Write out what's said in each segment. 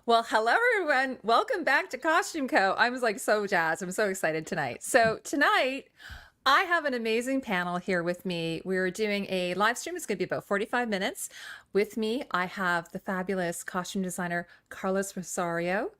Well, hello everyone. Welcome back to Costume Co. I was like so jazzed. I'm so excited tonight. So tonight I have an amazing panel here with me. We're doing a live stream. It's going to be about 45 minutes. With me, I have the fabulous costume designer Carlos Rosario,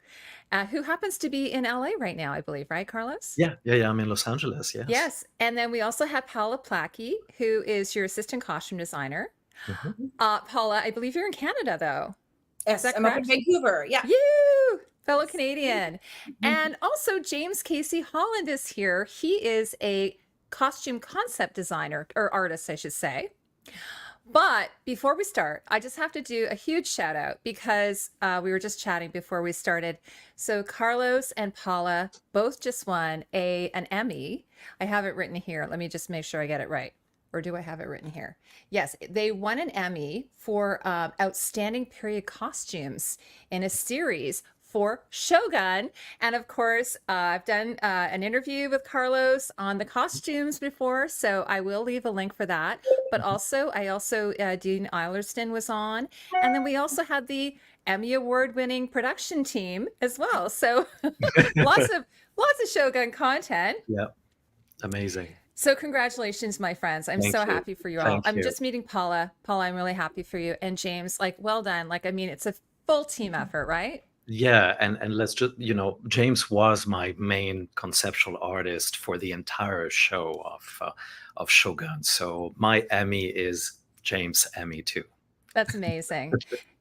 who happens to be in LA right now, I believe, right, Carlos? Yeah. I'm in Los Angeles. Yes. Yes. And then we also have Paula Plachy, who is your assistant costume designer. Mhm. Paula, I believe you're in Canada, though. Is Yes, that I'm up in correct? Vancouver. Yeah. You, fellow Canadian. Mhm. And also James Casey Holland is here. He is a costume concept designer, or artist, I should say. But before we start, I just have to do a huge shout out because we were just chatting before we started. So Carlos and Paula both just won an Emmy. I have it written here. Let me just make sure I get it right. Or do I have it written here? Yes, they won an Emmy for outstanding period costumes in a series for Shōgun. And of course, I've done an interview with Carlos on the costumes before, so I will leave a link for that. But also, Dean Eilerston was on. And then we also had the Emmy Award-winning production team as well. So lots of Shōgun content. Yeah. Amazing. So congratulations, my friends. I'm Thank so you. happy for you all. Thank I'm you. just meeting Paula. Paula, I'm really happy for you. And James, like, well done. Like, I mean, it's a full team effort, right? Yeah, and let's just, James was my main conceptual artist for the entire show of Shogun. So my Emmy is James' Emmy too. That's amazing.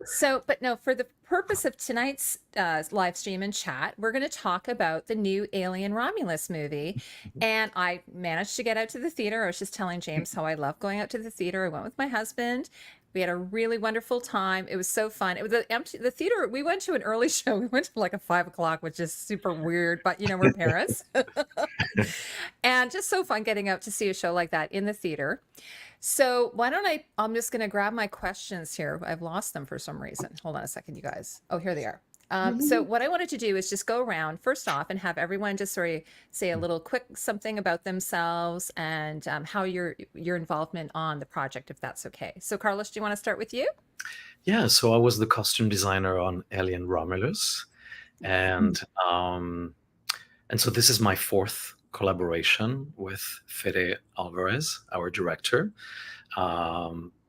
So, but no, for the purpose of tonight's live stream and chat, we're going to talk about the new Alien Romulus movie. And I managed to get out to the theater. I was just telling James how I love going out to the theater. I went with my husband. We had a really wonderful time. It was so fun. It was the theater. We went to an early show. We went to like a 5 o'clock, which is super weird, but we're parents. And just so fun getting out to see a show like that in the theater. So why don't I'm just going to grab my questions here. I've lost them for some reason. Hold on a second, you guys. Oh, here they are. So what I wanted to do is just go around first off and have everyone just sort of say a little quick something about themselves and how your involvement on the project, if that's okay. So Carlos, do you want to start with you? Yeah, so I was the costume designer on Alien Romulus, and so this is my fourth collaboration with Fede Álvarez, our director.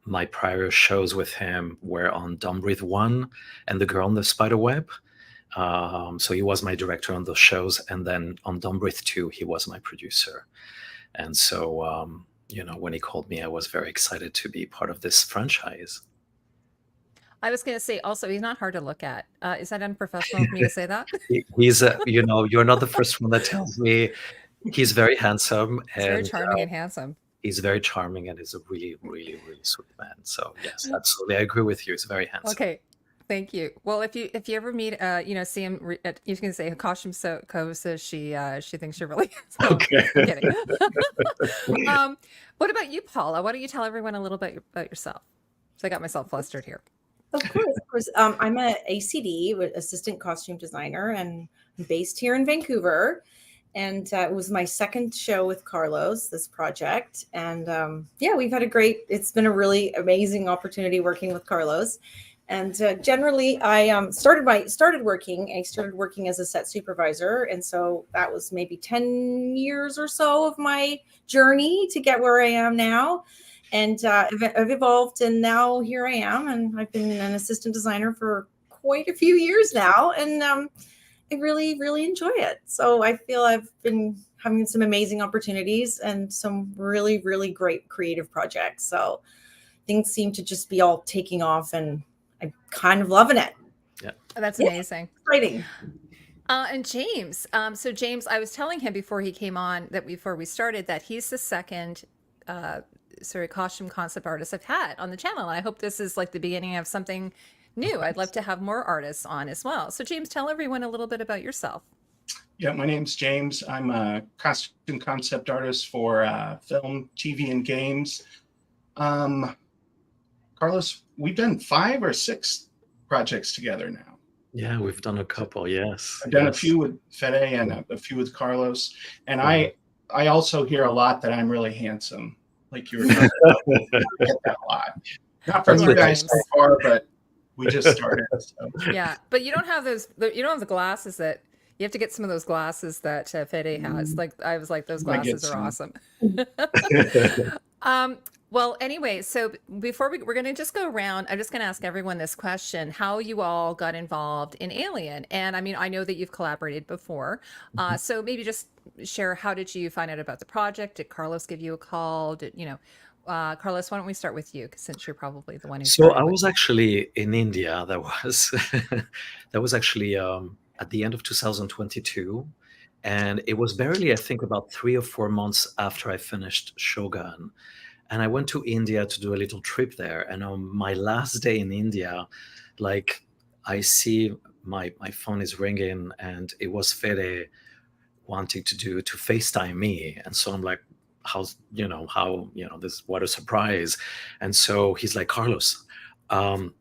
My prior shows with him were on Don't Breathe 1 and The Girl on the Spiderweb. So he was my director on those shows. And then on Don't Breathe 2, he was my producer. And so, when he called me, I was very excited to be part of this franchise. I was going to say also, he's not hard to look at. Is that unprofessional of me to say that? He's, you're not the first one that tells me. He's very handsome. He's very charming and handsome. He's very charming and is a really, really, really sweet man. So yes, absolutely, I agree with you. He's very handsome. Okay, thank you. Well, if you ever meet, see him, you can say Costume Co says she thinks you're really handsome. Okay. I'm kidding. What about you, Paula? Why don't you tell everyone a little bit about yourself? So I got myself flustered here. Of course. I'm an ACD, assistant costume designer, and I'm based here in Vancouver. And it was my second show with Carlos, this project. And we've had it's been a really amazing opportunity working with Carlos. And generally, I started working as a set supervisor. And so that was maybe 10 years or so of my journey to get where I am now. And I've evolved, and now here I am. And I've been an assistant designer for quite a few years now. And I really, really enjoy it. So I feel I've been having some amazing opportunities and some really, really great creative projects. So things seem to just be all taking off, and I'm kind of loving it. Yeah, that's amazing. Exciting. And James, so James, I was telling him before he came on before we started that he's the second costume concept artist I've had on the channel. And I hope this is like the beginning of something new. I'd love to have more artists on as well. So James, tell everyone a little bit about yourself. Yeah, my name's James. I'm a costume concept artist for film, TV, and games. Carlos, we've done 5 or 6 projects together now. Yeah, we've done a couple, yes. I've done a few with Fede and a few with Carlos. And I also hear a lot that I'm really handsome. Like you were talking about. I get that a lot. Not from you guys so far, but we just started. So. Yeah, but you don't have those. You don't have the glasses that you have to get. Some of those glasses that Fede has. Like I was like, those I get glasses are some. awesome. Well, anyway, so before we're going to just go around, I'm just going to ask everyone this question: how you all got involved in Alien? And I mean, I know that you've collaborated before, so maybe just share, how did you find out about the project? Did Carlos give you a call? Did you know? Carlos, why don't we start with you, since you're probably the one who So started I with was it. actually in India. That was actually at the end of 2022, and it was barely, I think, about 3 or 4 months after I finished Shōgun. And I went to India to do a little trip there. And on my last day in India, like, I see my phone is ringing, and it was Fede wanting to FaceTime me. And so I'm like, this, what a surprise. And so he's like, Carlos,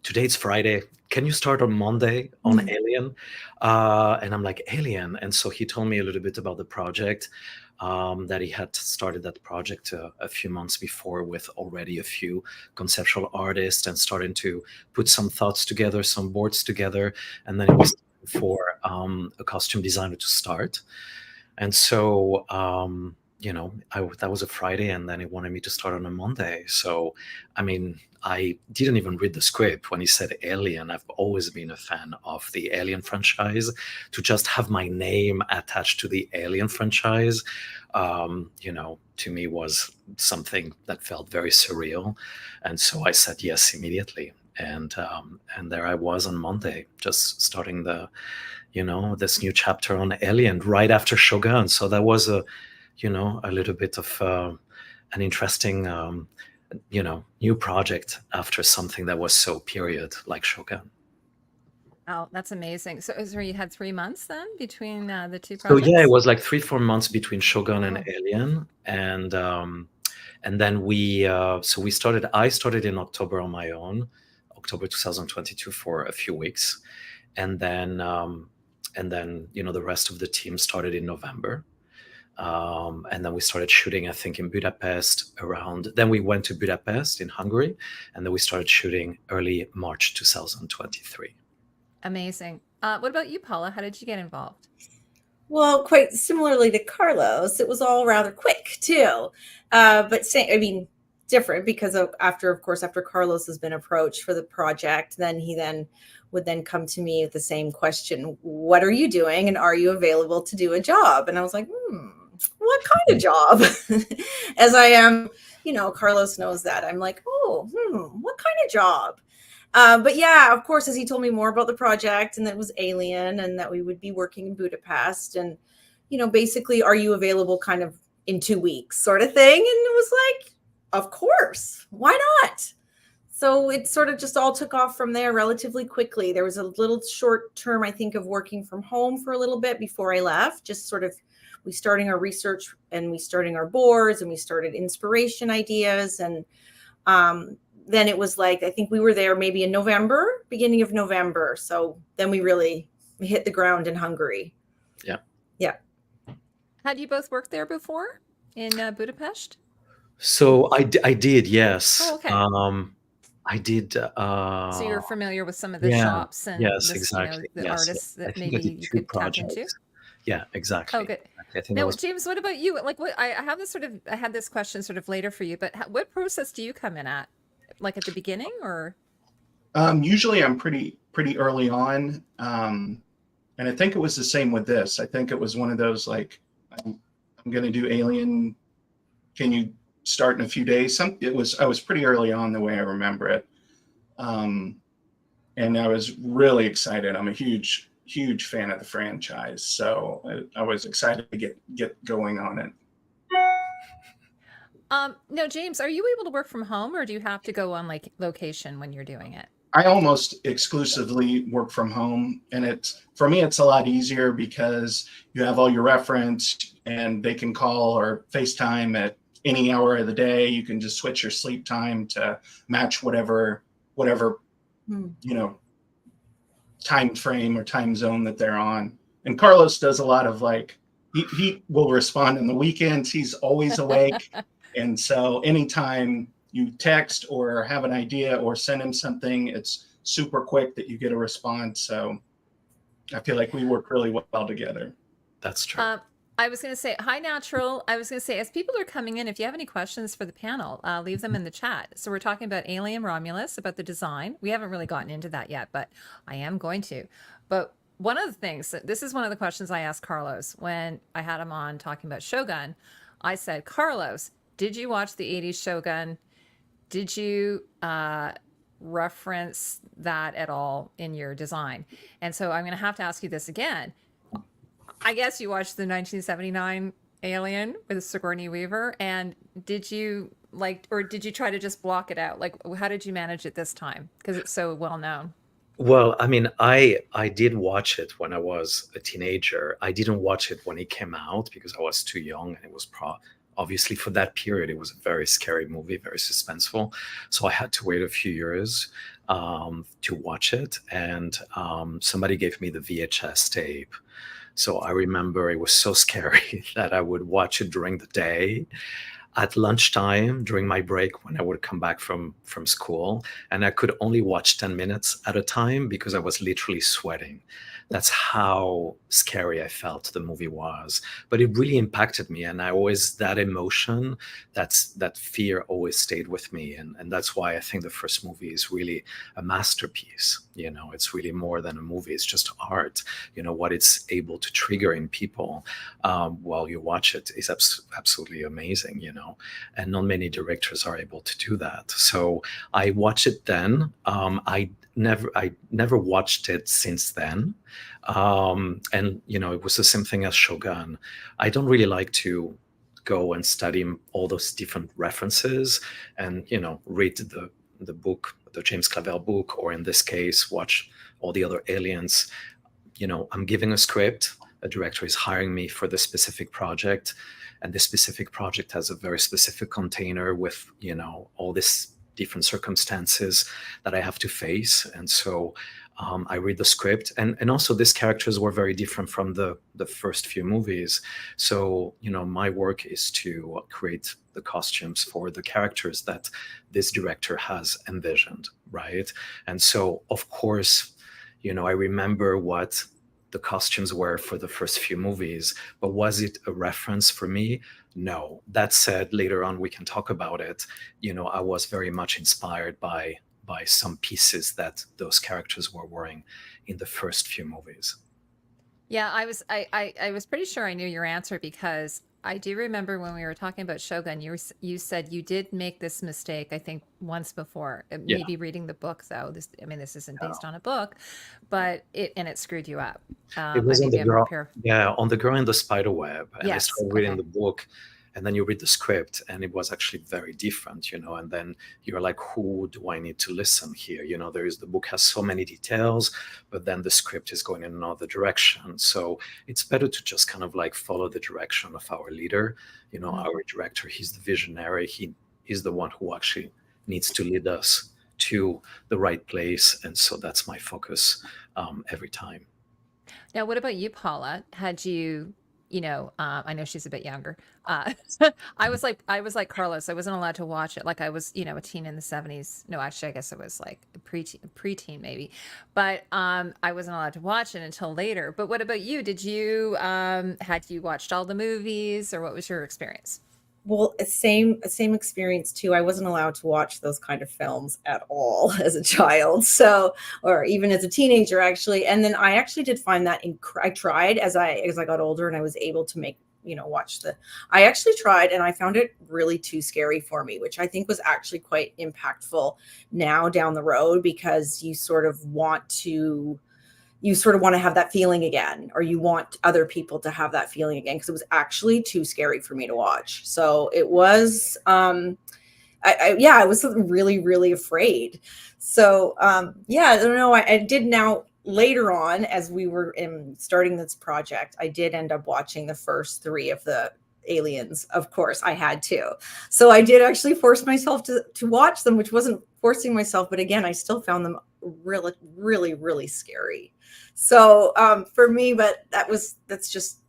today it's Friday. Can you start on Monday on Alien? And I'm like, Alien? And so he told me a little bit about the project, that he had started that project a few months before with already a few conceptual artists, and starting to put some thoughts together, some boards together. And then it was for a costume designer to start. And so, that was a Friday, and then he wanted me to start on a Monday. So, I mean, I didn't even read the script when he said Alien. I've always been a fan of the Alien franchise. To just have my name attached to the Alien franchise, to me was something that felt very surreal. And so I said yes immediately. And there I was on Monday, just starting this new chapter on Alien right after Shōgun. So that was a little bit of an interesting, new project after something that was so period like Shōgun. Oh, that's amazing. So you had 3 months then between the two So projects? yeah, it was like 3-4 months between Shōgun and Alien, and then I started in October on my own, October 2022, for a few weeks, and then the rest of the team started in November. And then we started shooting, I think, in Budapest then we went to Budapest in Hungary, and then we started shooting early March 2023. Amazing. What about you, Paula? How did you get involved? Well, quite similarly to Carlos, it was all rather quick too. But different, because after Carlos has been approached for the project, then he would come to me with the same question: what are you doing, and are you available to do a job? And I was like, what kind of job? As I am, Carlos knows that. I'm like, what kind of job? But yeah, of course, as he told me more about the project, and that it was Alien, and that we would be working in Budapest, and basically, are you available kind of in 2 weeks, sort of thing? And it was like, of course, why not? So it sort of just all took off from there relatively quickly. There was a little short term, I think, of working from home for a little bit before I left, just sort of we starting our research, and we starting our boards, and we started inspiration ideas. And then it was like, I think we were there maybe in November, beginning of November. So then we really hit the ground in Hungary. Yeah. Yeah. Had you both worked there before in Budapest? So I did, yes. Oh, okay. I did. So you're familiar with some of the shops and exactly. the artists that maybe you could tap into? Yeah, exactly. Oh, good. I think Now, James, what about you? Like, I had this question sort of later for you, but what process do you come in at? Like at the beginning, or? Usually I'm pretty early on. And I think it was the same with this. I think it was one of those, like, I'm going to do Alien. Can you start in a few days? I was pretty early on, the way I remember it. And I was really excited. I'm a huge fan of the franchise. So I was excited to get going on it. Mm-hmm. No, James, are you able to work from home, or do you have to go on like location when you're doing it? I almost exclusively work from home, and for me it's a lot easier because you have all your reference, and they can call or FaceTime at any hour of the day. You can just switch your sleep time to match whatever time frame or time zone that they're on. And Carlos does a lot of, like, he will respond in the weekends. He's always awake. And so anytime you text or have an idea or send him something, it's super quick that you get a response. So I feel like we work really well together. That's true. I was going to say, hi, Natural. I was going to say, as people are coming in, if you have any questions for the panel, leave them in the chat. So we're talking about Alien Romulus, about the design. We haven't really gotten into that yet, but I am going to. But one of the things, this is one of the questions I asked Carlos when I had him on talking about Shōgun. I said, Carlos, did you watch the 80s Shōgun? Did you reference that at all in your design? And so I'm going to have to ask you this again. I guess you watched the 1979 Alien with Sigourney Weaver, and did you or did you try to just block it out? Like, how did you manage it this time? Because it's so well known. Well, I mean, I did watch it when I was a teenager. I didn't watch it when it came out because I was too young, and it was obviously for that period, it was a very scary movie, very suspenseful. So I had to wait a few years to watch it, and somebody gave me the VHS tape. So I remember it was so scary that I would watch it during the day, at lunchtime, during my break when I would come back from school, and I could only watch 10 minutes at a time because I was literally sweating. That's how scary I felt the movie was. But it really impacted me, and that emotion, that fear always stayed with me. And that's why I think the first movie is really a masterpiece. It's really more than a movie. It's just art. What it's able to trigger in people while you watch it is absolutely amazing, and not many directors are able to do that. So I watched it then. I never watched it since then. And it was the same thing as Shōgun. I don't really like to go and study all those different references and read the book, the James Clavell book, or in this case watch all the other Aliens. I'm giving a script, a director is hiring me for this specific project, and this specific project has a very specific container with all this different circumstances that I have to face. And so I read the script, and also these characters were very different from the first few movies. So, my work is to create the costumes for the characters that this director has envisioned, right? And so, of course, I remember what the costumes were for the first few movies, but was it a reference for me? No. That said, later on we can talk about it. I was very much inspired by some pieces that those characters were wearing in the first few movies. Yeah, I was pretty sure I knew your answer because I do remember when we were talking about Shōgun, you said you did make this mistake, I think, once before. Maybe reading the book, though. This isn't based on a book, but it screwed you up. It was on the girl in the spider web, and I started reading the book, and then you read the script, and it was actually very different, and then you're like, who do I need to listen here? The book has so many details, but then the script is going in another direction. So it's better to just kind of like follow the direction of our leader, our director. He's the visionary. He's the one who actually needs to lead us to the right place. And so that's my focus every time. Now, what about you, Paula? Had you, I know she's a bit younger. I was like Carlos. I wasn't allowed to watch it. Like I was, a teen in the 70s. No, actually, I guess it was like a preteen maybe. But I wasn't allowed to watch it until later. But what about you? Did you had you watched all the movies, or what was your experience? Well, same experience too. I wasn't allowed to watch those kind of films at all as a child, or even as a teenager, actually. And then I actually did find that I tried as I got older, and I was able to I actually tried, and I found it really too scary for me, which I think was actually quite impactful now down the road, because you sort of want to have that feeling again, or you want other people to have that feeling again, because it was actually too scary for me to watch. So it was, I was really, really afraid. So, I don't know. I did now later on, as we were starting this project, I did end up watching the first 3 of the Aliens. Of course, I had to. So I did actually force myself to watch them, which wasn't forcing myself, but again, I still found them really, really, really scary. So for me, but that's just,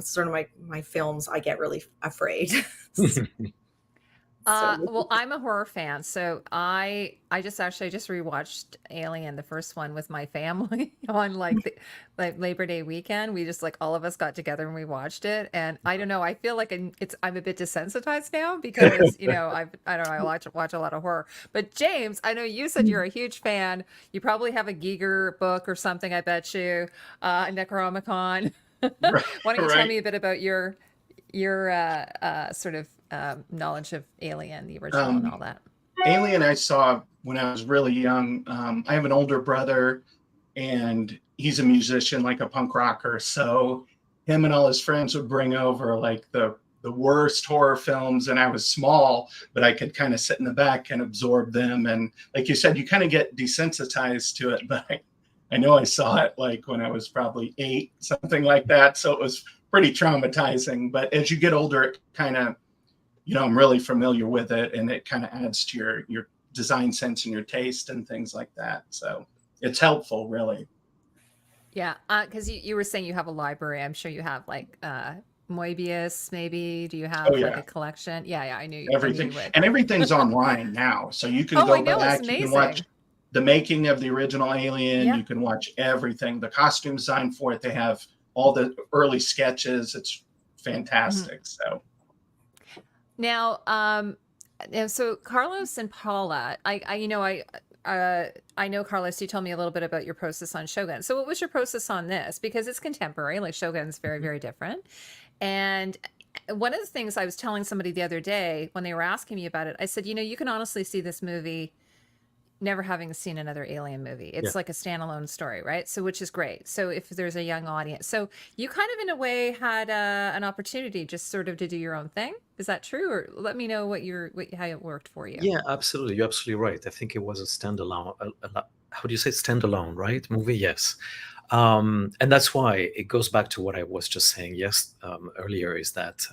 sort of my films. I get really afraid. Well, I'm a horror fan, so I just rewatched Alien, the first one, with my family on like Labor Day weekend. We just like all of us got together and we watched it, and I don't know, I feel like I'm a bit desensitized now because I don't know, I watch a lot of horror. But James, I know you said you're a huge fan. You probably have a Giger book or something, I bet you, Necronomicon. Right, Why don't you tell right. me a bit about your sort of knowledge of Alien, the original, and all Um, that? Alien, I saw when I was really young. I have an older brother, and he's a musician, like a punk rocker. So him and all his friends would bring over like the worst horror films, and I was small, but I could kind of sit in the back and absorb them. And like you said, you kind of get desensitized to it. But I know I saw it like when I was probably 8, something like that. So it was pretty traumatizing. But as you get older, it kind of, I'm really familiar with it, and it kind of adds to your design sense and your taste and things like that. So it's helpful, really. Yeah, because you were saying you have a library. I'm sure you have like Moebius, maybe. Do you Oh have like yeah, a collection? Yeah, I knew everything, you would. and everything's online now, so you can Oh, I go know, it's back, you can watch amazing. the making of the original Alien, Yeah. you can watch everything, the costume design for it. They have all the early sketches. It's Mhm. fantastic. So Now, so Carlos and Paula, I know, Carlos, you told me a little bit about your process on Shogun. So what was your process on this? Because it's contemporary, like Shogun's very, very different. And one of the things I was telling somebody the other day when they were asking me about it, I said, you can honestly see this movie never having seen another Alien movie. Yeah. It's like a standalone story, right? So, which is great. So if there's a young audience, so you kind of in a way had an opportunity just sort of to do your own thing. Is that true? Or let me know how it worked for you. Yeah, absolutely. You're absolutely right. I think it was a standalone. How do you say standalone, right? Movie, yes. And that's why it goes back to what I was just saying earlier, is that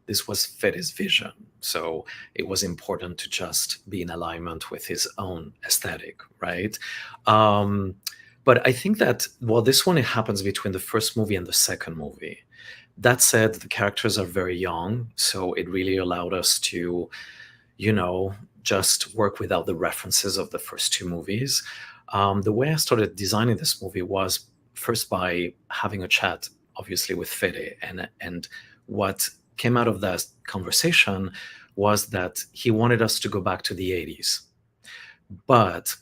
this was Fede's vision. So it was important to just be in alignment with his own aesthetic, right? But I think that while this one, it happens between the first movie and the second movie. That said, the characters are very young, so it really allowed us to, just work without the references of the first 2 movies. The way I started designing this movie was first by having a chat, obviously, with Fede, and what came out of that conversation was that he wanted us to go back to the 80s, but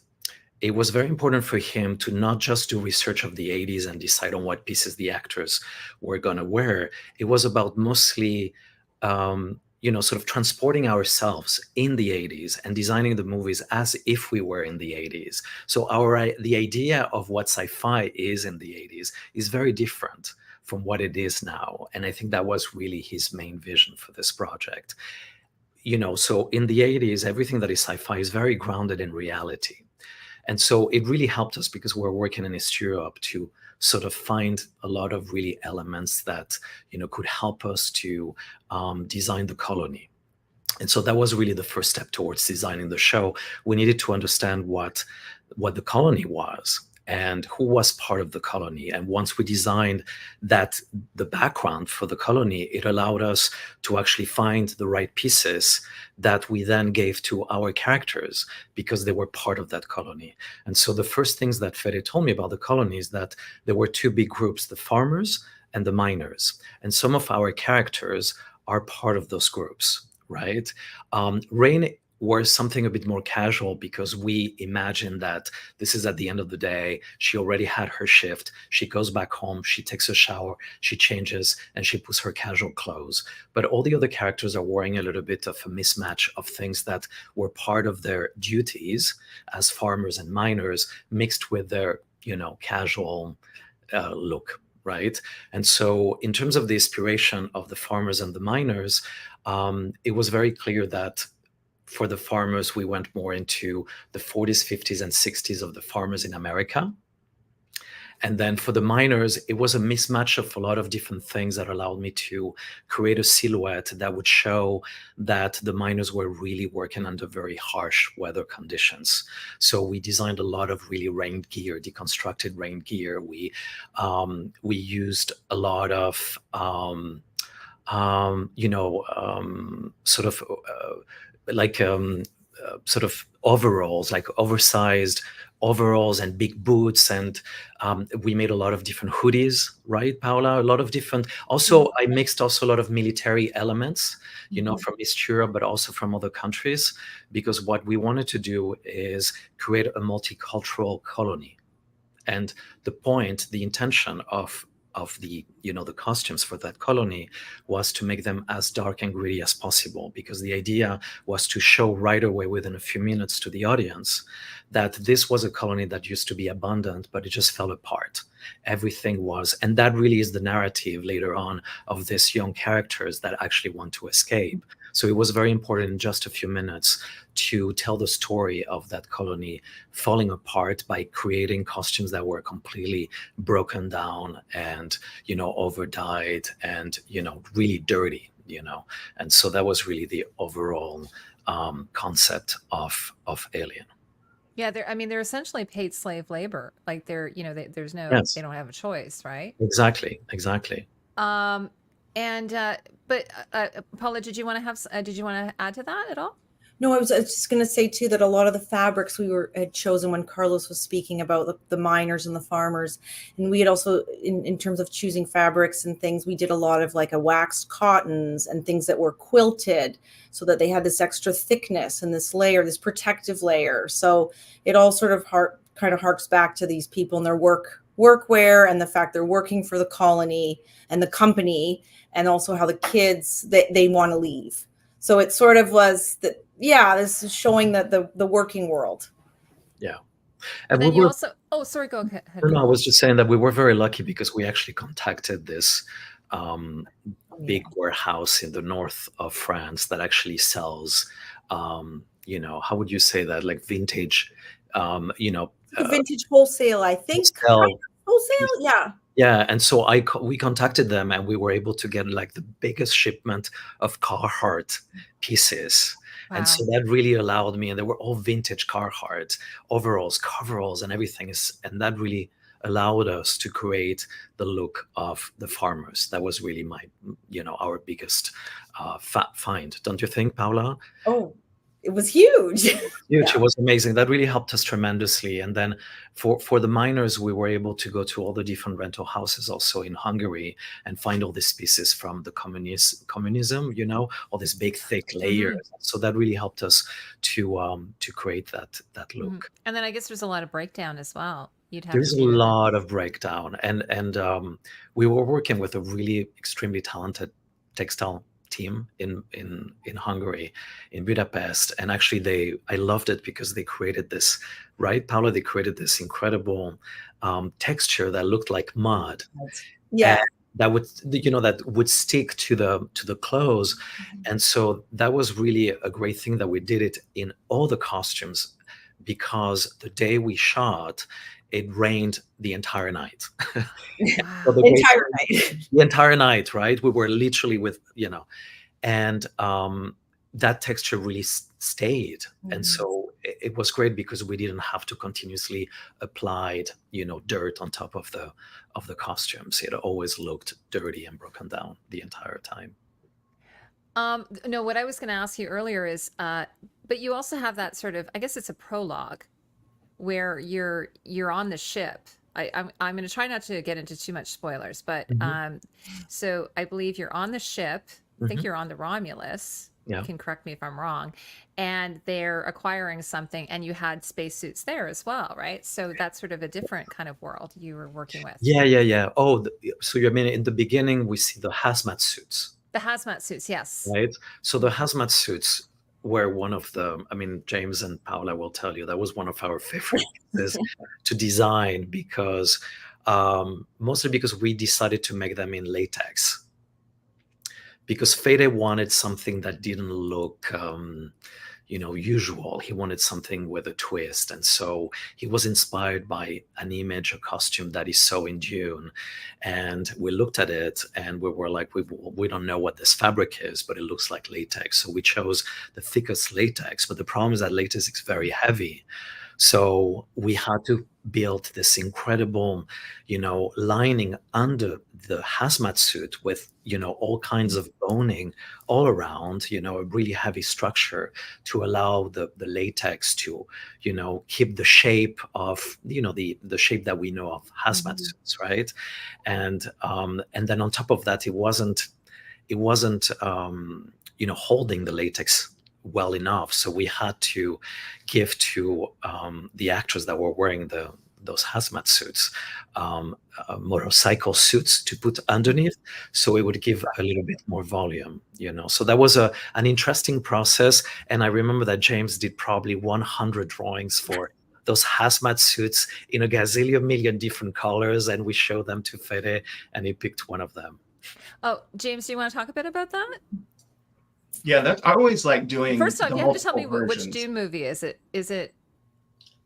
it was very important for him to not just do research of the 80s and decide on what pieces the actors were going to wear. It was about mostly sort of transporting ourselves in the 80s and designing the movies as if we were in the 80s. So the idea of what sci-fi is in the 80s is very different from what it is now. And I think that was really his main vision for this project. So in the 80s, everything that is sci-fi is very grounded in reality. And so it really helped us because we're working in East Europe to sort of find a lot of really elements that, could help us to design the colony. And so that was really the first step towards designing the show. We needed to understand what the colony was and who was part of the colony. And once we designed the background for the colony, it allowed us to actually find the right pieces that we then gave to our characters because they were part of that colony. And so the first things that Fede told me about the colony is that there were 2 big groups, the farmers and the miners. And some of our characters are part of those groups, right? Rain was something a bit more casual because we imagine that this is at the end of the day. She already had her shift. She goes back home. She takes a shower. She changes and she puts her casual clothes. But all the other characters are wearing a little bit of a mismatch of things that were part of their duties as farmers and miners mixed with their, casual look. Right. And so in terms of the inspiration of the farmers and the miners, it was very clear that for the farmers, we went more into the 40s, 50s, and 60s of the farmers in America. And then for the miners, it was a mismatch of a lot of different things that allowed me to create a silhouette that would show that the miners were really working under very harsh weather conditions. So we designed a lot of really rain gear, deconstructed rain gear. We used a lot of sort of sort of overalls, like oversized overalls and big boots, and we made a lot of different hoodies, right, Paula? A lot of different. Also, I mixed also a lot of military elements, from East Europe, but also from other countries, because what we wanted to do is create a multicultural colony. And the intention of the the costumes for that colony was to make them as dark and gritty as possible, because the idea was to show right away within a few minutes to the audience that this was a colony that used to be abundant, but it just fell apart. Everything was, and that really is the narrative later on of these young characters that actually want to escape. So it was very important in just a few minutes to tell the story of that colony falling apart by creating costumes that were completely broken down and, overdyed and, really dirty, And so that was really the overall concept of Alien. Yeah, they're essentially paid slave labor. Like there's no, Yes. they don't have a choice, right? Exactly. But Paula, did you want to add to that at all? No, I was just going to say too that a lot of the fabrics we had chosen when Carlos was speaking about the miners and the farmers, and we had also in terms of choosing fabrics and things, we did a lot of like a waxed cottons and things that were quilted so that they had this extra thickness and this layer, this protective layer. So it all sort of kind of harks back to these people and their workwear and the fact they're working for the colony and the company, and also how the kids they want to leave. So it sort of was that, this is showing that the working world. Yeah. And then you also, sorry, go ahead. No, I was just saying that we were very lucky because we actually contacted this big warehouse in the north of France that actually sells, how would you say that? Like vintage, vintage wholesale, I think. Wholesale, yeah. Yeah, and so we contacted them, and we were able to get like the biggest shipment of Carhartt pieces. Wow. And so that really allowed me, and they were all vintage Carhartt overalls, coveralls, and everything. And that really allowed us to create the look of the farmers. That was really our biggest find. Don't you think, Paula? Oh, it was huge. Huge. Yeah. It was amazing. That really helped us tremendously. And then for the miners, we were able to go to all the different rental houses also in Hungary and find all these pieces from the communism, all these big thick layers. Mm-hmm. So that really helped us to create that look. Mm-hmm. And then I guess there's a lot of breakdown as well. There's a lot of breakdown, and we were working with a really extremely talented textile team in Hungary, in Budapest, and actually I loved it because they created this, right, Paula? They created this incredible texture that looked like mud. Yeah. That would stick to the clothes. Mm-hmm. And so that was really a great thing that we did it in all the costumes, because the day we shot, it rained the entire night. So the entire night, right? We were literally with, and that texture really stayed. Mm-hmm. And so it was great because we didn't have to continuously apply, dirt on top of the costumes. It always looked dirty and broken down the entire time. No, what I was going to ask you earlier is, but you also have that sort of, I guess it's a prologue, where you're on the ship. I'm going to try not to get into too much spoilers, but mm-hmm. So I believe you're on the ship. I think you're on the Romulus. Yeah. You can correct me if I'm wrong. And they're acquiring something, and you had spacesuits there as well, right? So that's sort of a different kind of world you were working with. Yeah. Oh, so you mean in the beginning we see the hazmat suits? The hazmat suits, yes. Right. So the hazmat suits were one of James and Paula will tell you that was one of our favorite pieces to design, because mostly because we decided to make them in latex. Because Fede wanted something that didn't look, usual. He wanted something with a twist. And so he was inspired by an image, a costume that he saw in Dune. And we looked at it and we were like, we don't know what this fabric is, but it looks like latex. So we chose the thickest latex. But the problem is that latex is very heavy. So we had to build this incredible, lining under the hazmat suit with, all kinds of boning all around, a really heavy structure to allow the latex to, keep the shape of, the shape that we know of hazmat suits, right? And then on top of that, it wasn't holding the latex well enough, so we had to give to the actors that were wearing those hazmat suits motorcycle suits to put underneath, so it would give a little bit more volume. So that was an interesting process, and I remember that James did probably 100 drawings for those hazmat suits in a gazillion million different colors, and we showed them to Fede, and he picked one of them. Oh, James, do you want to talk a bit about that? Yeah, I always like doing. First off, you have to tell me versions. which Dune movie is it? Is it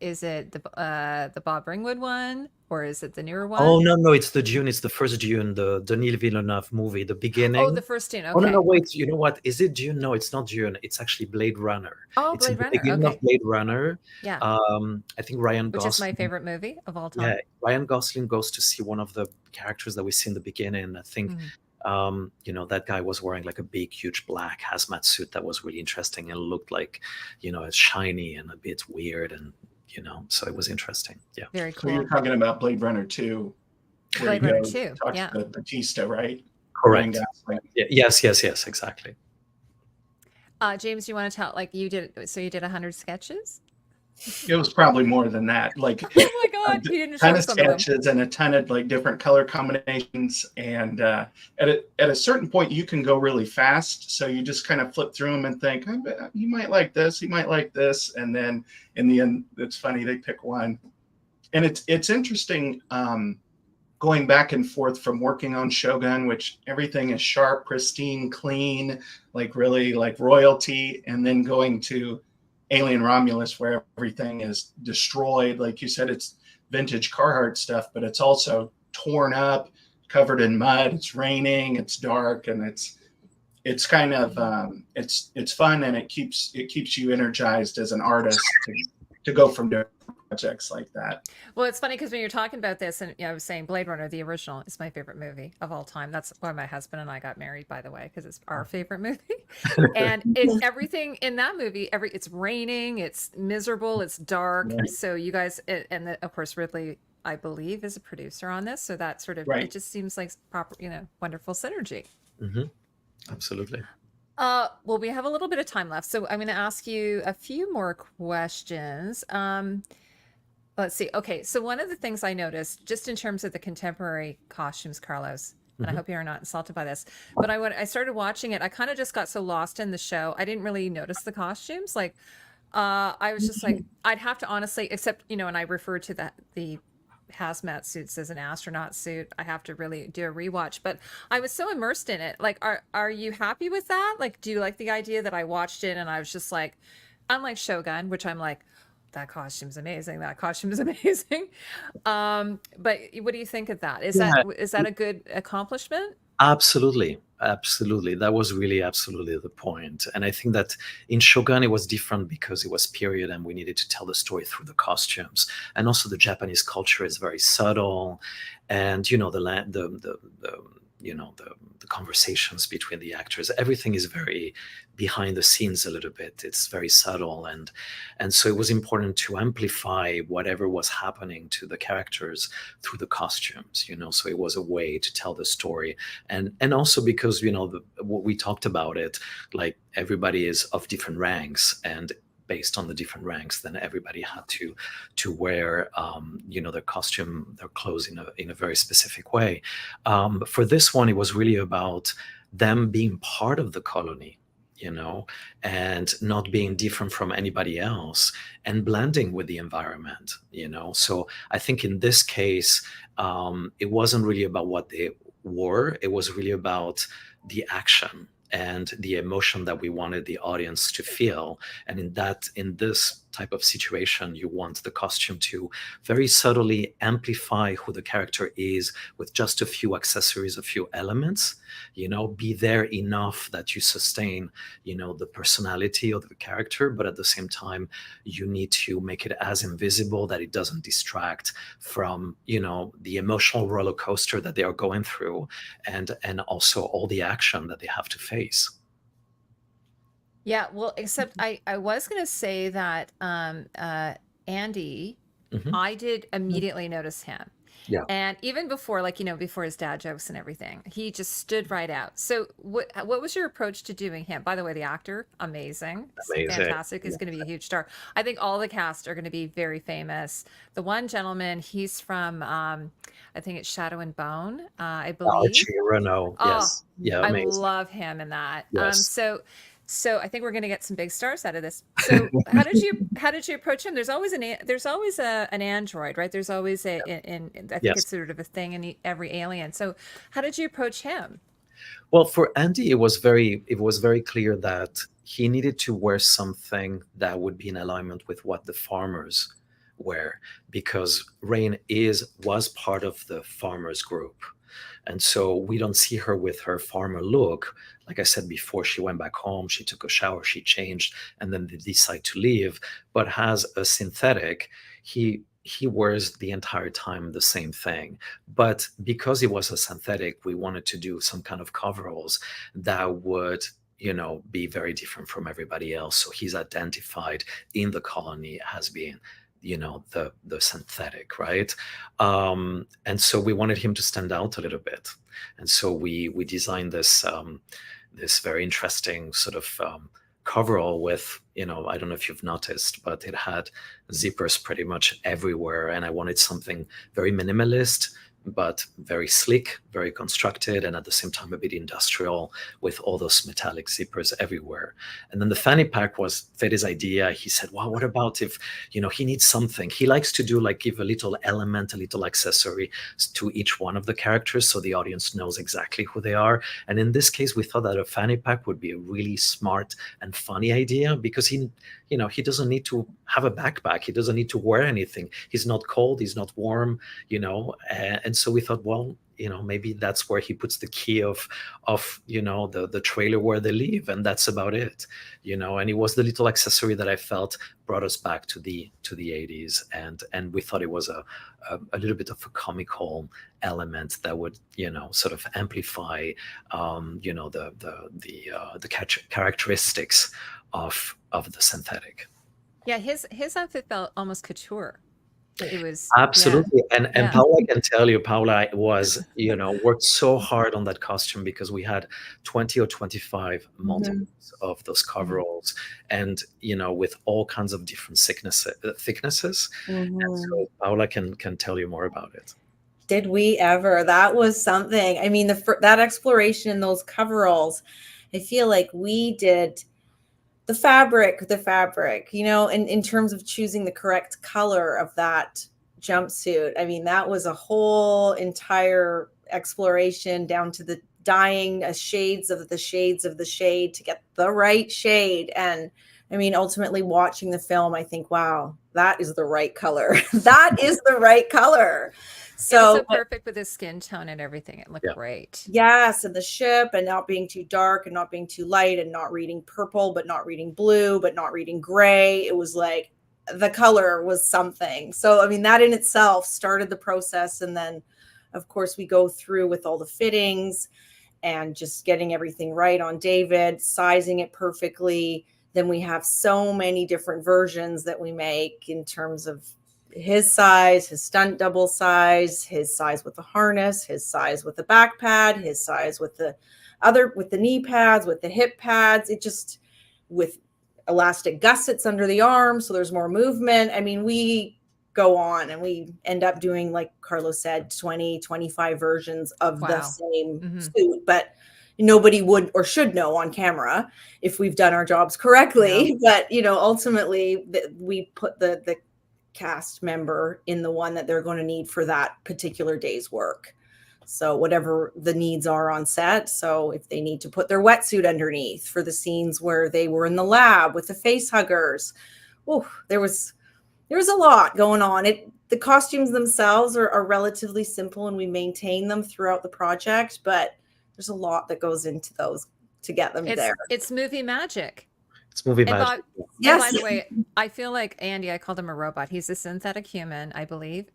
the Bob Ringwood one, or is it the newer one? Oh no, it's the Dune. It's the first Dune, the Denis Villeneuve movie, the beginning. Oh, the first Dune. Okay. Oh no, wait. You know what? Is it Dune? No, it's not Dune. It's actually Blade Runner. Oh, it's Blade Runner. The beginning of Blade Runner. Yeah. I think Ryan Gosling, which is my favorite movie of all time. Yeah, Ryan Gosling goes to see one of the characters that we see in the beginning. I think. That guy was wearing like a big, huge black hazmat suit that was really interesting and looked like, it's shiny and a bit weird, and so it was interesting. Yeah, very cool. So you're talking about Blade Runner 2. Blade Runner 2, yeah. To Batista, right? Correct. Yeah, yes, exactly. James, you want to tell, like, you did 100 sketches? It was probably more than that. Like, oh my God, you didn't ton show of some sketches and a ton of like different color combinations. And at a certain point, you can go really fast. So you just kind of flip through them and think, I bet you might like this, you might like this, and then in the end, it's funny they pick one. And it's interesting going back and forth from working on Shōgun, which everything is sharp, pristine, clean, like really like royalty, and then going to Alien Romulus, where everything is destroyed. Like you said, it's vintage Carhartt stuff, but it's also torn up, covered in mud. It's raining, it's dark, and it's kind of it's fun, and it keeps you energized as an artist to go from different projects like that. Well, it's funny because when you're talking about this, and I was saying Blade Runner, the original, is my favorite movie of all time. That's why my husband and I got married, by the way, because it's our favorite movie. And it's everything in that movie. It's raining, it's miserable, it's dark. Right. So you guys, of course, Ridley, I believe, is a producer on this. So that sort of It just seems like proper, wonderful synergy. Mm-hmm. Absolutely. Well, we have a little bit of time left, so I'm going to ask you a few more questions. Let's see. Okay, so one of the things I noticed, just in terms of the contemporary costumes, Carlos, and I hope you're not insulted by this, but I started watching it, I kind of just got so lost in the show, I didn't really notice the costumes. Like, I was just like, I'd have to honestly, except, and I referred to the hazmat suits as an astronaut suit. I have to really do a rewatch, but I was so immersed in it. Like, are you happy with that? Like, do you like the idea that I watched it and I was just like, unlike Shōgun, which I'm like, that costume's amazing. That costume is amazing. But what do you think of that? Is that a good accomplishment? Absolutely. That was really absolutely the point. And I think that in Shōgun, it was different because it was period and we needed to tell the story through the costumes. And also the Japanese culture is very subtle. And, the conversations between the actors, everything is very behind the scenes a little bit. It's very subtle. And so it was important to amplify whatever was happening to the characters through the costumes, so it was a way to tell the story. And also because, what we talked about it, like everybody is of different ranks, and based on the different ranks, then everybody had to wear, their costume, their clothes in a very specific way. For this one, it was really about them being part of the colony, and not being different from anybody else and blending with the environment, So I think in this case, it wasn't really about what they were. It was really about the action and the emotion that we wanted the audience to feel. And in this type of situation, you want the costume to very subtly amplify who the character is with just a few accessories, a few elements, be there enough that you sustain, the personality of the character, but at the same time, you need to make it as invisible that it doesn't distract from, the emotional roller coaster that they are going through, and also all the action that they have to face. Yeah, well, except I was going to say that Andy, Mhm. I did immediately notice him. Yeah. And even before, before his dad jokes and everything, he just stood right out. So what was your approach to doing him? By the way, the actor, amazing. Amazing. Fantastic. He's going to be a huge star. I think all the cast are going to be very famous. The one gentleman, he's from, I think it's Shadow and Bone, I believe. Renault. Yes. Yeah, I amazing. love him in that. Yes. So I think we're going to get some big stars out of this. So how did you approach him? There's always an android, right? There's always I think it's sort of a thing in every Alien. So how did you approach him? Well, for Andy, it was very clear that he needed to wear something that would be in alignment with what the farmers wear, because Rain was part of the farmers group. And so we don't see her with her farmer look. Like I said before, she went back home, she took a shower, she changed, and then they decide to leave. But as a synthetic, he wears the entire time the same thing. But because he was a synthetic, we wanted to do some kind of coveralls that would, be very different from everybody else. So he's identified in the colony as being, the synthetic, right? And so we wanted him to stand out a little bit. And so we designed this this very interesting sort of coverall with, I don't know if you've noticed, but it had zippers pretty much everywhere. And I wanted something very minimalist, but very sleek, very constructed, and at the same time a bit industrial, with all those metallic zippers everywhere. And then the fanny pack was Fede's idea. He said, well, what about if, he needs something? He likes to do give a little element, a little accessory to each one of the characters so the audience knows exactly who they are. And in this case, we thought that a fanny pack would be a really smart and funny idea, because he doesn't need to have a backpack. He doesn't need to wear anything. He's not cold. He's not warm, and so we thought, well, maybe that's where he puts the key of the trailer where they live, and that's about it, and it was the little accessory that I felt brought us back to the 80s, and we thought it was a little bit of a comical element that would sort of amplify the characteristics of the synthetic. Yeah, his outfit felt almost couture. It was absolutely, and Paula can tell you. Paula was worked so hard on that costume, because we had 20 or 25 multiples of those coveralls, and with all kinds of different thicknesses. And so Paula can tell you more about it. Did we ever? That was something. I mean, that exploration in those coveralls, I feel like we did the fabric, in terms of choosing the correct color of that jumpsuit. I mean, that was a whole entire exploration, down to the dyeing shades of the shade to get the right shade. And I mean, ultimately watching the film, I think, wow, that is the right color. That is the right color. So perfect with his skin tone and everything. It looked great. Yes, and the ship, and not being too dark and not being too light, and not reading purple, but not reading blue, but not reading gray. It was like the color was something. So, I mean, that in itself started the process. And then, of course, we go through with all the fittings and just getting everything right on David, sizing it perfectly. Then we have so many different versions that we make in terms of his size, his stunt double size, his size with the harness, his size with the back pad, his size with the knee pads, with the hip pads. It just, with elastic gussets under the arm, so there's more movement. I mean, we go on and we end up doing, like Carlos said, 20, 25 versions of the same suit, but nobody would or should know on camera if we've done our jobs correctly. But ultimately we put the cast member in the one that they're going to need for that particular day's work. So whatever the needs are on set. So if they need to put their wetsuit underneath for the scenes where they were in the lab with the face huggers, there was a lot going on. The costumes themselves are relatively simple, and we maintain them throughout the project, but there's a lot that goes into those to get them there. It's movie magic. It's movie And magic. And by the way, I feel like Andy, I called him a robot. He's a synthetic human, I believe,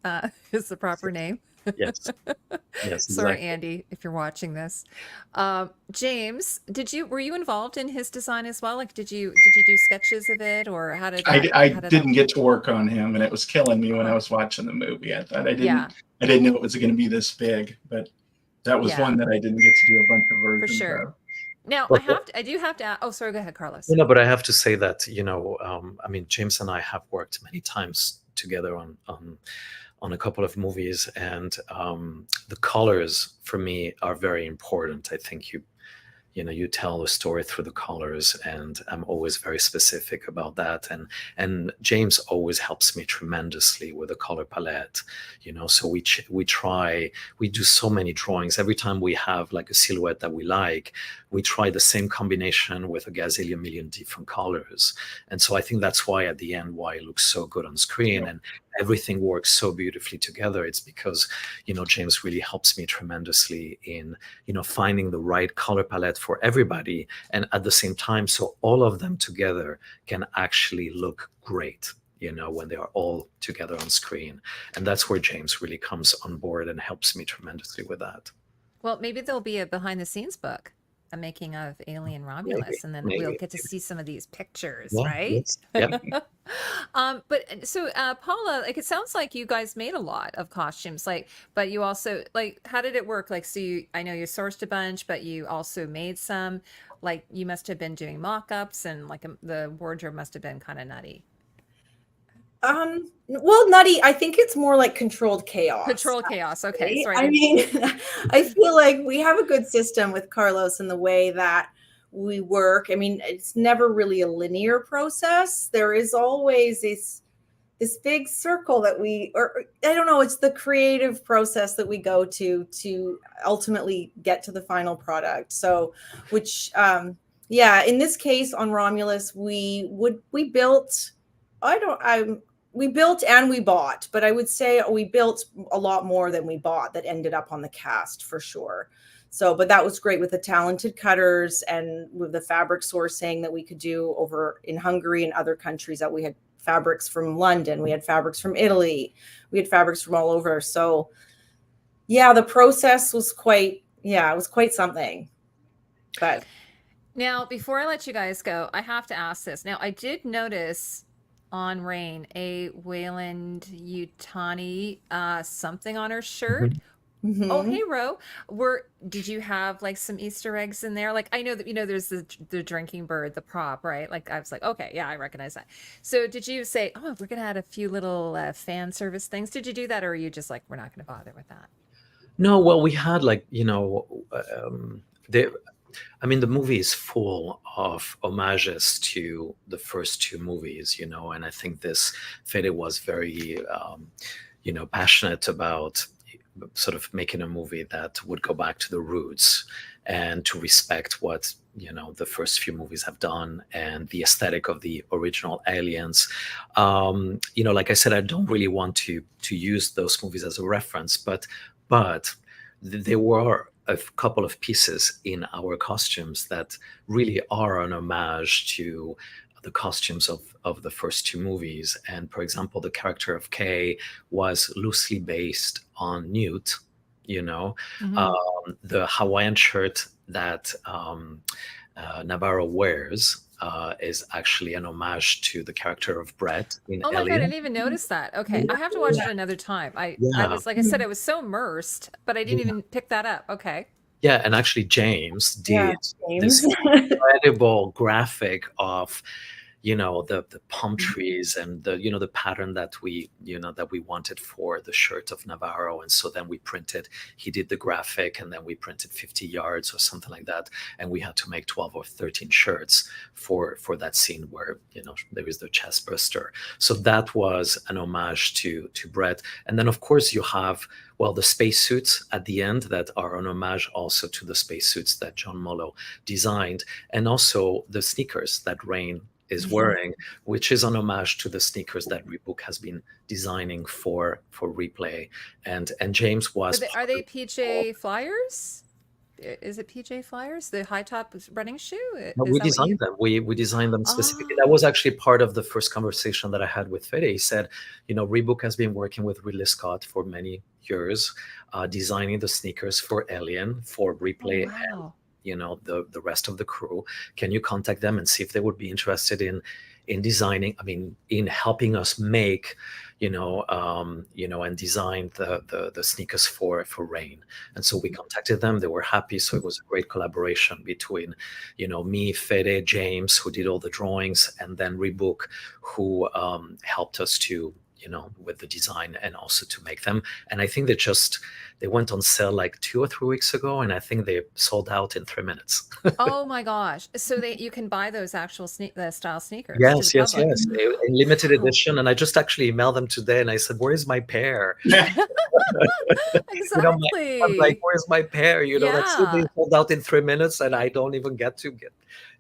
is the proper name. Yes. Yes. Sorry, Exactly. Andy, if you're watching this. James, were you involved in his design as well? Like, did you do sketches of it, or how did I didn't get to work on him, and it was killing me when I was watching the movie. I thought I didn't know it was going to be this big, but that was one that I didn't get to do a bunch of versions for sure. of. Now I do have to. Oh, sorry. Go ahead, Carlos. No, but I have to say that I mean, James and I have worked many times together on a couple of movies, and the colors for me are very important. I think you tell the story through the colors, and I'm always very specific about that. And James always helps me tremendously with the color palette, so we do so many drawings. Every time we have like a silhouette that we like, we try the same combination with a gazillion million different colors. And so I think that's why at the end, why it looks so good on screen and everything works so beautifully together. It's because, James really helps me tremendously in, finding the right color palette for everybody. And at the same time, so all of them together can actually look great, when they are all together on screen. And that's where James really comes on board and helps me tremendously with that. Well, maybe there'll be a behind the scenes book, a making of Alien Romulus, and then we'll get to see some of these pictures, right? Yes. Yep. But so Paula, like, it sounds like you guys made a lot of costumes, but you also, how did it work? Like, so I know you sourced a bunch, but you also made some, like, you must have been doing mock-ups, and the wardrobe must have been kind of nutty. Well, nutty, I think it's more like controlled chaos. Controlled chaos. Okay. Right? Sorry. I mean, I feel like we have a good system with Carlos in the way that we work. I mean, it's never really a linear process. There is always this big circle that I don't know, it's the creative process that we go to ultimately get to the final product. So, which, in this case on Romulus, we built and we bought, but I would say we built a lot more than we bought that ended up on the cast for sure. So, but that was great with the talented cutters and with the fabric sourcing that we could do over in Hungary and other countries, that we had fabrics from London, we had fabrics from Italy, we had fabrics from all over. So yeah, the process was quite something. But now, before I let you guys go, I have to ask this. Now, I did notice on Rain a Wayland Yutani something on her shirt. Mm-hmm. Oh, hey, Ro. Did you have like some Easter eggs in there? Like, I know that there's the drinking bird, the prop, right? Like, I was like, okay, yeah, I recognize that. So did you say, oh, we're gonna add a few little fan service things? Did you do that, or are you just like, we're not gonna bother with that? No, well, we had the movie is full of homages to the first two movies, and I think Fede was very, passionate about sort of making a movie that would go back to the roots and to respect what, the first few movies have done and the aesthetic of the original Aliens. Like I said, I don't really want to use those movies as a reference, but there were a couple of pieces in our costumes that really are an homage to the costumes of the first two movies. And for example, the character of Kay was loosely based on Newt, Mm-hmm. The Hawaiian shirt that Navarro wears is actually an homage to the character of Brett in Oh my Alien. God, I didn't even notice that. Okay, I have to watch it another time. I was, like I said, I was so immersed, but I didn't even pick that up. Okay. Yeah, and actually James did this James. incredible graphic of, the palm trees and the pattern that we wanted for the shirt of Navarro. And so then he did the graphic, and then we printed 50 yards or something like that. And we had to make 12 or 13 shirts for that scene where, there is the chest burster. So that was an homage to Brett. And then of course you have, the spacesuits at the end that are an homage also to the spacesuits that John Mollo designed, and also the sneakers that Rain is wearing, which is an homage to the sneakers that Reebok has been designing for Replay. And James was Are they PJ Flyers? Is it PJ Flyers, the high top running shoe? No, we designed them. We designed them specifically. That Oh, was actually part of the first conversation that I had with Fede. He said, Reebok has been working with Ridley Scott for many years, designing the sneakers for Alien, for Replay, and wow. the rest of the crew. Can you contact them and see if they would be interested in designing? I mean, in helping us make, and design the sneakers for Rain. And so we contacted them. They were happy. So it was a great collaboration between, me, Fede, James, who did all the drawings, and then Reebok, who helped us to, with the design and also to make them. And I think they went on sale like 2 or 3 weeks ago, and I think they sold out in 3 minutes. Oh my gosh. So you can buy those actual style sneakers to Yes, the yes, public. yes. In limited Wow. edition. And I just actually emailed them today and I said, where is my pair? Exactly. I'm like, where's my pair? That's Yeah. they sold out in 3 minutes and I don't even get to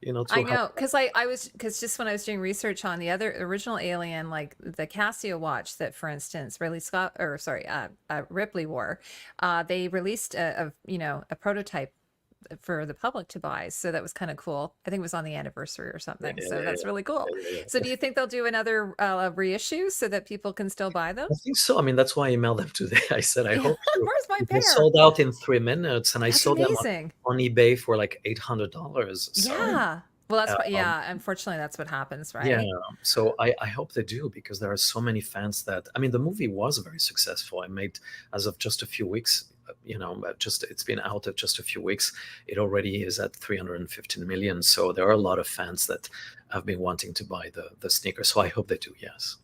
I have. know, because just when I was doing research on the other original Alien, like the Casio watch that, for instance, Ripley wore, they released a prototype for the public to buy. So that was kind of cool. I think it was on the anniversary or something. So that's really cool. Yeah. So do you think they'll do another reissue so that people can still buy I those? think so. I mean, that's why I emailed them today. I said, I hope to. Where's my They pair? sold out in 3 minutes and I That's saw them amazing. on eBay for like $800. So, Yeah. Well, that's um, unfortunately, that's what happens, yeah. right? So I hope they do, because there are so many fans that, I mean, the movie was very successful. I made, as of just a few weeks, it's been out of just a few weeks. It already is at 315 million. So there are a lot of fans that have been wanting to buy the sneaker. So I hope they do. Yes.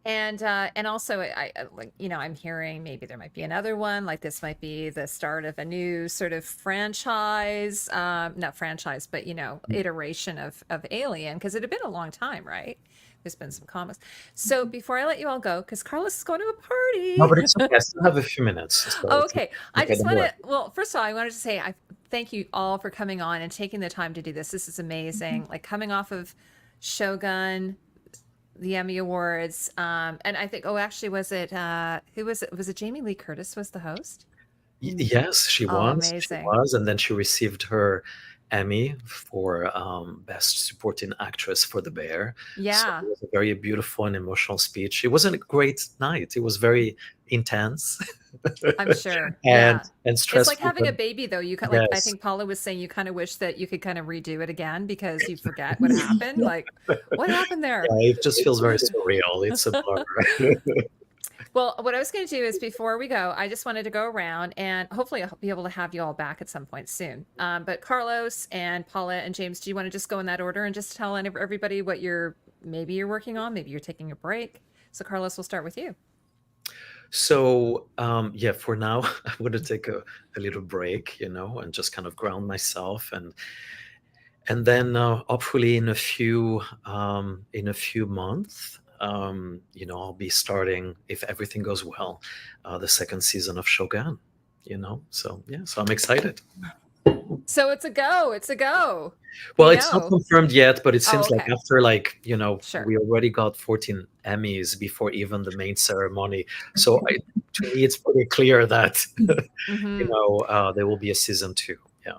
And also I'm hearing maybe there might be another one, like this might be the start of a new sort of franchise, not franchise, but iteration of Alien, because it had been a long time, right? There's been some comments. So before I let you all go, because Carlos is going to a party. No, but it's okay. I still have a few minutes. So Okay. I just don't want worry. to, well, first of all, I wanted to say I thank you all for coming on and taking the time to do this. This is amazing. Like coming off of Shōgun, the Emmy Awards, and I think, was it who was it? Was it Jamie Lee Curtis was the host? Yes, she Oh, was. She amazing. was, and then she received her Emmy for Best Supporting Actress for The Bear. So Yeah, it was a very beautiful and emotional speech. It wasn't a great night. It was very intense I'm sure. and Yeah. and It's stressful. like having a but baby, though. You like, I yes, think Paula was saying you kind of wish that you could kind of redo it again because you forget what happened. Like, what happened there? yeah, it just feels very surreal. It's a blur. Well, what I was going to do is before we go, I just wanted to go around and hopefully I'll be able to have you all back at some point soon. But Carlos and Paula and James, do you want to just go in that order and just tell everybody what maybe you're working on? Maybe you're taking a break. So Carlos, we'll start with you. So for now, I'm going to take a little break, and just kind of ground myself, and then hopefully in a few months, I'll be starting, if everything goes well, the second season of Shōgun. So I'm excited. So it's a go. It's a go. Well, We it's not know. confirmed yet, but it seems like okay. after Sure. we already got 14 Emmys before even the main ceremony. So to me, it's pretty clear that Mhm. there will be a season 2. Yeah.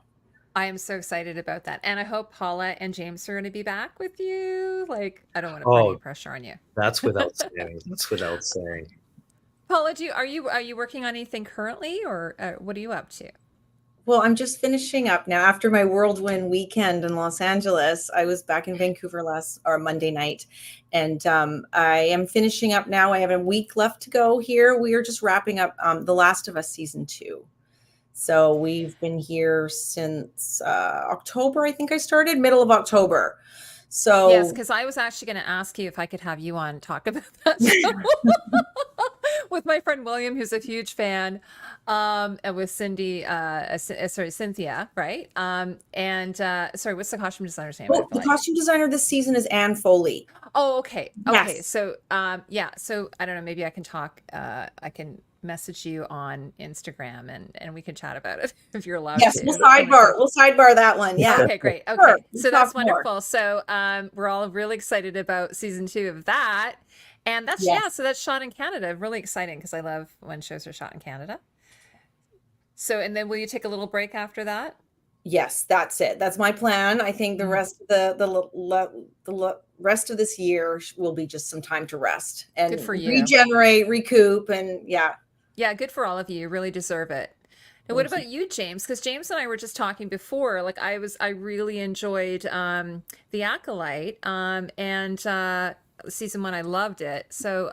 I am so excited about that. And I hope Paula and James are going to be back with you. Like, I don't want to put any Oh, pressure on you. that's without saying. That's without saying. Paula, are you working on anything currently, or what are you up to? Well, I'm just finishing up now. After my whirlwind weekend in Los Angeles, I was back in Vancouver Monday night, and I am finishing up now. I have a week left to go here. We are just wrapping up The Last of Us season 2. So we've been here since October. I think I started middle of October. So Yes, because I was actually going to ask you if I could have you on talk about that show with my friend William, who's a huge fan, and with Cynthia, right? Sorry, what's the costume designer's name? the costume designer this season is Anne Foley. Oh, okay. Okay. Yes. So, so I don't know, maybe I can talk, I can message you on Instagram and we can chat about it if you're allowed Yes, to. we'll sidebar that one. Yeah. Okay, great. Okay. Sure. So We'll that's talk more. wonderful. So we're all really excited about season 2 of that. And that's Yes. so that's shot in Canada. Really exciting because I love when shows are shot in Canada. So and then will you take a little break after that? Yes, that's it. That's my plan. I think the rest of the rest of this year will be just some time to rest and Good for you. regenerate, recoup, and yeah. Yeah, good for all of you. You really deserve it. And what about you, James? Because James and I were just talking before. Like I really enjoyed The Acolyte, and season 1 I loved it. So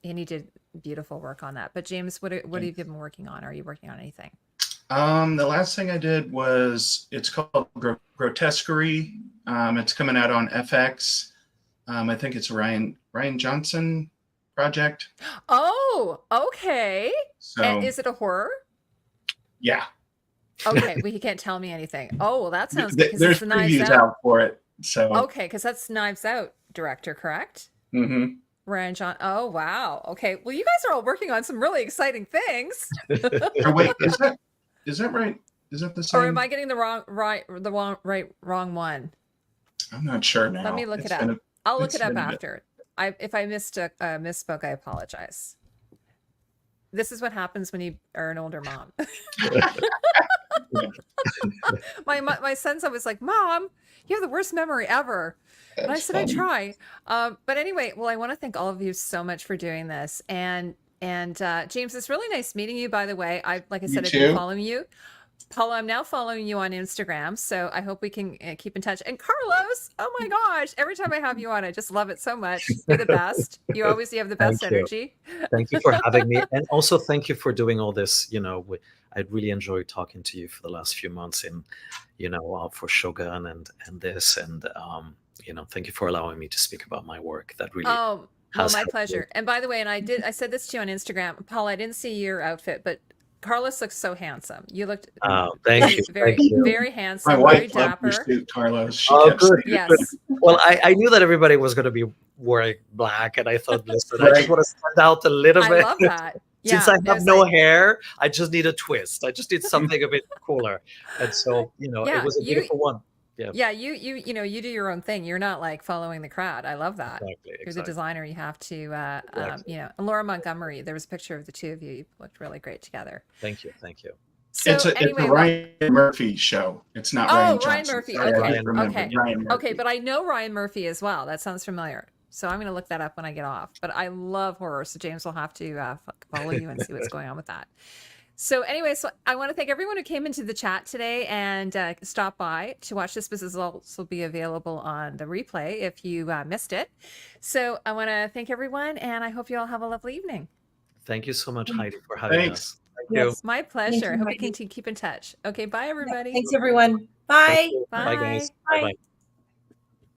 and he did beautiful work on that. But James, what have you been working on? Are you working on anything? The last thing I did was, it's called Grotesquerie. It's coming out on FX. I think it's Ryan Johnson project. Oh, okay. So And is it a horror? yeah. Okay, well, you can't tell me anything. Oh, well, that sounds good. 'Cause There's it's Knives previews Out. out for it. So Okay, because that's Knives Out director, correct? mhm. Ryan John. Oh, wow. Okay. Well, you guys are all working on some really exciting things. Oh, wait, is that right? Is that the same? Or am I getting the wrong one? I'm not sure now. Let me look It's it up. been a- I'll look it's it up been a bit. after. If I misspoke, I apologize. This is what happens when you are an older mom. My son's always like, "Mom, you have the worst memory ever." And I That's said, "I funny. try." But anyway, well, I want to thank all of you so much for doing this. And James, it's really nice meeting you. By the way, like I said, I've been too. following you. Paula, I'm now following you on Instagram, so I hope we can keep in touch. And Carlos, oh my gosh, every time I have you on, I just love it so much. You're the best. You have the best Thank you. energy. Thank you for having me, and also thank you for doing all this. I really enjoyed talking to you for the last few months, and for Shōgun and this, and thank you for allowing me to speak about my work. That really Oh, well, has my helped me. pleasure. And by the way, I said this to you on Instagram, Paul, I didn't see your outfit, but Carlos looks so handsome. You looked Thank you. very, Thank you. very My handsome, very wife loved your dapper. suit, Carlos. She Oh, kept good. saying it. Yes. Well, I knew that everybody was going to be wearing black, and I thought, listen, I Right. just want to stand out a little I bit. love that. Since Yeah, I it have was no like- hair, I just need a twist. I just need something a bit cooler. And so, Yeah, it was a beautiful one. Yeah, you do your own thing. You're not like following the crowd. I love that. Exactly. You're the designer. You have to, Exactly. and Laura Montgomery. There was a picture of the two of you. You looked really great together. Thank you. Thank you. So It's a anyway, Ryan Murphy show. It's not Oh, Ryan Ryan Johnson. Murphy. Sorry, I Okay, didn't remember. okay. Ryan Murphy. Okay, but I know Ryan Murphy as well. That sounds familiar. So I'm going to look that up when I get off. But I love horror, so James will have to follow you and see what's going on with that. So anyway, so I want to thank everyone who came into the chat today and stopped by to watch this. This will also be available on the replay if you missed it. So I want to thank everyone, and I hope you all have a lovely evening. Thank you so much, Heidi, for having Thanks. us. Thank you. Yes. My pleasure. you, I hope we Heidi. can keep in touch. Okay, bye, everybody. Thanks, everyone. Bye. Bye, guys. Bye. Bye-bye.